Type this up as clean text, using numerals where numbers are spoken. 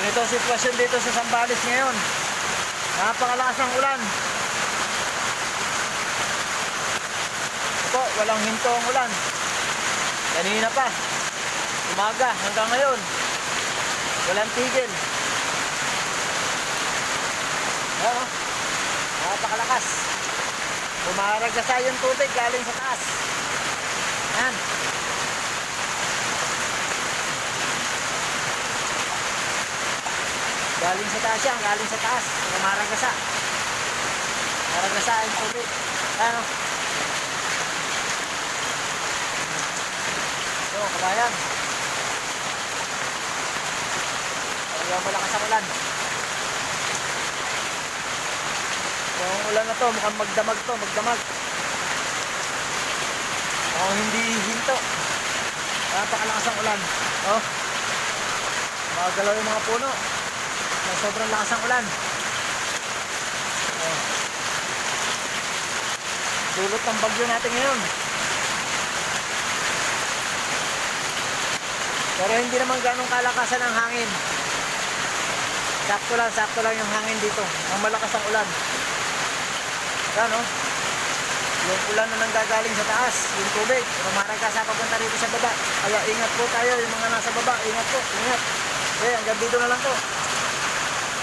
Ganito ang sitwasyon dito sa Zambales ngayon. Napakalakas ng ulan. Ito, walang hinto ang ulan. Kanina pa, umaga hanggang ngayon, walang tigil. Ayan o, napakalakas. Bumaragasa yung tubig galing sa taas. Ayan. Galing sa taas yan, galing sa taas. Bumaragasa. Maragasa yung tubig. Ayan o. So, kabayan. Ayaw malakas ang ulan. Yung ulan na to, mukhang magdamag to, magdamag. Mukhang hindi hinto. Napakalakas ang ulan. Oh. Magalaw yung mga puno. Sobrang lakas ang ulan. Oh. Dulot ng bagyo natin ngayon. Pero hindi naman ganong kalakasan ang hangin. Sakto lang yung hangin dito. Ang malakas ang ulan. Yan o. Yung ulan na nanggagaling sa taas, yung tubig, rumaragasa papunta rito sa baba. Kaya ingat po tayo, yung mga nasa baba, ingat po, ingat. Okay, hanggang dito na lang po.